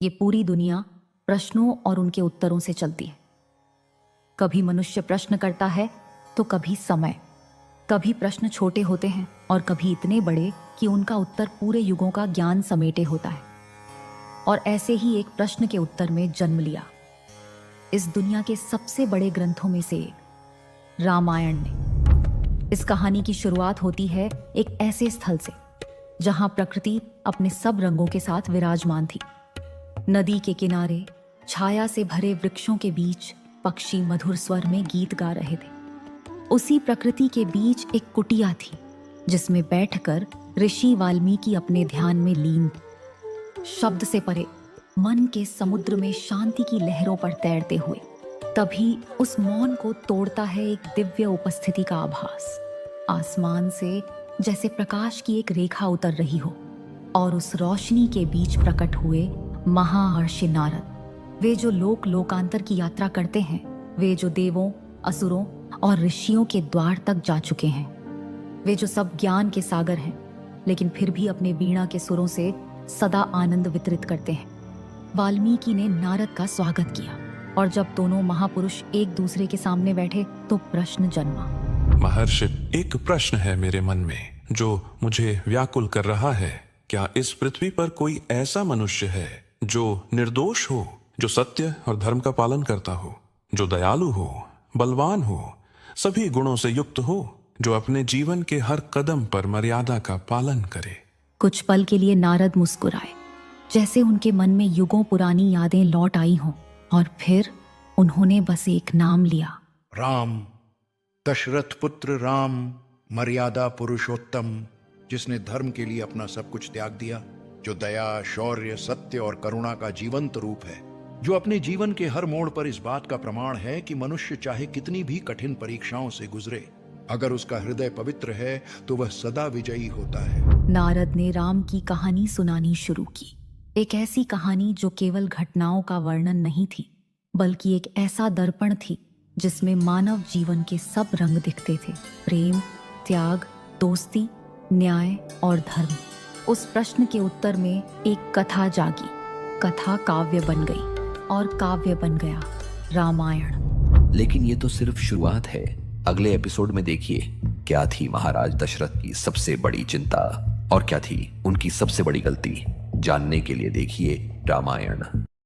ये पूरी दुनिया प्रश्नों और उनके उत्तरों से चलती है। कभी मनुष्य प्रश्न करता है तो कभी समय। कभी प्रश्न छोटे होते हैं और कभी इतने बड़े कि उनका उत्तर पूरे युगों का ज्ञान समेटे होता है। और ऐसे ही एक प्रश्न के उत्तर में जन्म लिया इस दुनिया के सबसे बड़े ग्रंथों में से एक, रामायण ने। इस कहानी की शुरुआत होती है एक ऐसे स्थल से जहां प्रकृति अपने सब रंगों के साथ विराजमान थी। नदी के किनारे छाया से भरे वृक्षों के बीच पक्षी मधुर स्वर में गीत गा रहे थे। उसी प्रकृति के बीच एक कुटिया थी जिसमें बैठकर ऋषि वाल्मीकि अपने ध्यान में लीन, शब्द से परे मन के समुद्र में शांति की लहरों पर तैरते हुए। तभी उस मौन को तोड़ता है एक दिव्य उपस्थिति का आभास। आसमान से जैसे प्रकाश की एक रेखा उतर रही हो और उस रोशनी के बीच प्रकट हुए महाहर्षि नारद। वे जो लोकांतर की यात्रा करते हैं, वे जो देवों, असुरों और ऋषियों के द्वार तक जा चुके हैं, वे जो सब ज्ञान के सागर हैं लेकिन फिर भी अपने वीणा के सुरों से सदा आनंद वितरित करते हैं। वाल्मीकि ने नारद का स्वागत किया और जब दोनों महापुरुष एक दूसरे के सामने बैठे तो प्रश्न जन्मा। महर्षि, एक प्रश्न है मेरे मन में जो मुझे व्याकुल कर रहा है। क्या इस पृथ्वी पर कोई ऐसा मनुष्य है जो निर्दोष हो, जो सत्य और धर्म का पालन करता हो, जो दयालु हो, बलवान हो, सभी गुणों से युक्त हो, जो अपने जीवन के हर कदम पर मर्यादा का पालन करे? कुछ पल के लिए नारद मुस्कुराए, जैसे उनके मन में युगों पुरानी यादें लौट आई हों, और फिर उन्होंने बस एक नाम लिया, राम। दशरथ पुत्र राम, मर्यादा पुरुषोत्तम, जिसने धर्म के लिए अपना सब कुछ त्याग दिया, जो दया, शौर्य, सत्य और करुणा का जीवंत रूप है, जो अपने जीवन के हर मोड़ पर इस बात का प्रमाण है कि मनुष्य चाहे कितनी भी कठिन परीक्षाओं से गुजरे, अगर उसका हृदय पवित्र है तो वह सदा विजयी होता है। नारद ने राम की कहानी सुनानी शुरू की। एक ऐसी कहानी जो केवल घटनाओं का वर्णन नहीं थी, बल्कि एक ऐसा दर्पण थी जिसमें मानव जीवन के सब रंग दिखते थे। प्रेम, त्याग, दोस्ती, न्याय और धर्म। उस प्रश्न के उत्तर में एक कथा जागी। कथा काव्य बन गई और काव्य बन गया रामायण। लेकिन ये तो सिर्फ शुरुआत है। अगले एपिसोड में देखिए क्या थी महाराज दशरथ की सबसे बड़ी चिंता और क्या थी उनकी सबसे बड़ी गलती। जानने के लिए देखिए रामायण।